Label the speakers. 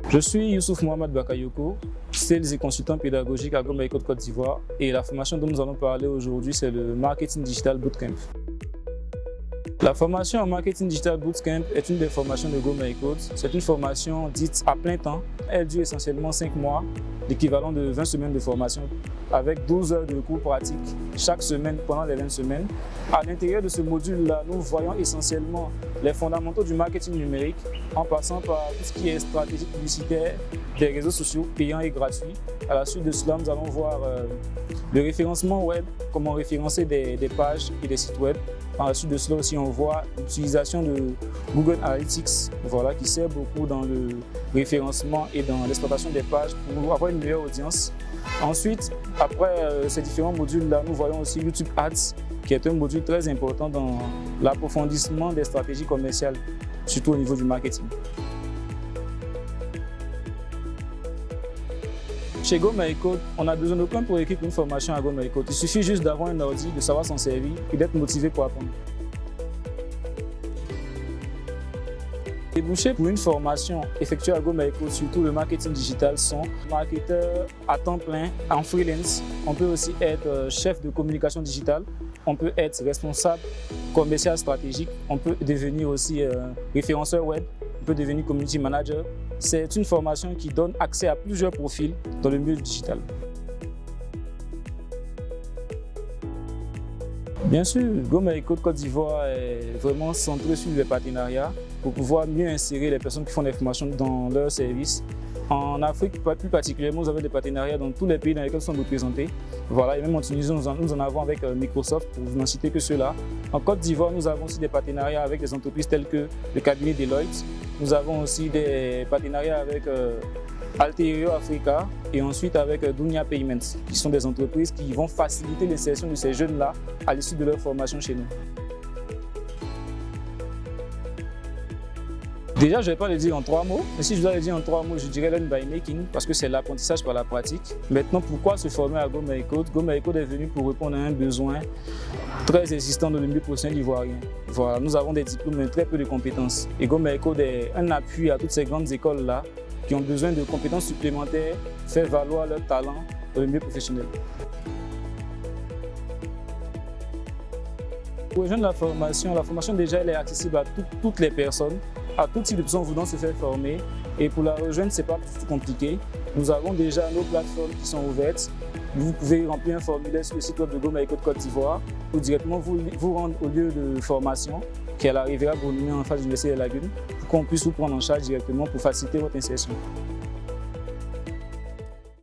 Speaker 1: Je suis Youssouf Mohamed Bakayoko, sales et consultant pédagogique à Go My Code Côte d'Ivoire, et la formation dont nous allons parler aujourd'hui, c'est le Marketing Digital Bootcamp. La formation en Marketing Digital Bootcamp est une des formations de Go My Code. C'est une formation dite à plein temps. Elle dure essentiellement 5 mois, l'équivalent de 20 semaines de formation, avec 12 heures de cours pratiques chaque semaine pendant les 20 semaines. À l'intérieur de ce module-là, nous voyons essentiellement les fondamentaux du marketing numérique, en passant par tout ce qui est stratégie publicitaire, des réseaux sociaux payants et gratuits. À la suite de cela, nous allons voir le référencement web, comment référencer des pages et des sites web. Par la suite de cela aussi, on voit l'utilisation de Google Analytics, voilà, qui sert beaucoup dans le référencement et dans l'exploitation des pages pour avoir une meilleure audience. Ensuite, après ces différents modules-là, nous voyons aussi YouTube Ads, qui est un module très important dans l'approfondissement des stratégies commerciales, surtout au niveau du marketing. Chez Go My Code, on n'a besoin d'aucun prérequis pour une formation à Go My Code. Il suffit juste d'avoir un ordi, de savoir s'en servir et d'être motivé pour apprendre. Les débouchés pour une formation effectuée à Go My Code, surtout le marketing digital, sont marketeurs à temps plein, en freelance. On peut aussi être chef de communication digitale. On peut être responsable commercial stratégique. On peut devenir aussi référenceur web. On peut devenir community manager. C'est une formation qui donne accès à plusieurs profils dans le milieu digital. Bien sûr, Go My Code Côte d'Ivoire est vraiment centré sur les partenariats pour pouvoir mieux insérer les personnes qui font des formations dans leurs services. En Afrique, plus particulièrement, nous avons des partenariats dans tous les pays dans lesquels nous sommes représentés. Voilà, et même en Tunisie, nous en avons avec Microsoft, pour vous n'en citer que ceux-là. En Côte d'Ivoire, nous avons aussi des partenariats avec des entreprises telles que le cabinet Deloitte. Nous avons aussi des partenariats avec Alterio Africa et ensuite avec Dunia Payments, qui sont des entreprises qui vont faciliter l'insertion de ces jeunes-là à l'issue de leur formation chez nous. Déjà, je ne vais pas le dire en 3 mots, mais si je dois le dire en 3 mots, je dirais learn by making, parce que c'est l'apprentissage par la pratique. Maintenant, pourquoi se former à Go My Code? Go My Code est venu pour répondre à un besoin très existant dans le milieu professionnel ivoirien. Voilà, nous avons des diplômes, mais très peu de compétences. Et Go My Code est un appui à toutes ces grandes écoles-là qui ont besoin de compétences supplémentaires, faire valoir leur talent dans le milieu professionnel. Pour rejoindre la formation déjà elle est accessible à toutes les personnes, à tout type de personnes voulant se faire former. Et pour la rejoindre, ce n'est pas compliqué. Nous avons déjà nos plateformes qui sont ouvertes. Vous pouvez remplir un formulaire sur le site web de Go My Code Côte d'Ivoire ou directement vous rendre au lieu de formation qui est à la Riviera Bourguignon en face de l'Université des Lagunes pour qu'on puisse vous prendre en charge directement pour faciliter votre insertion.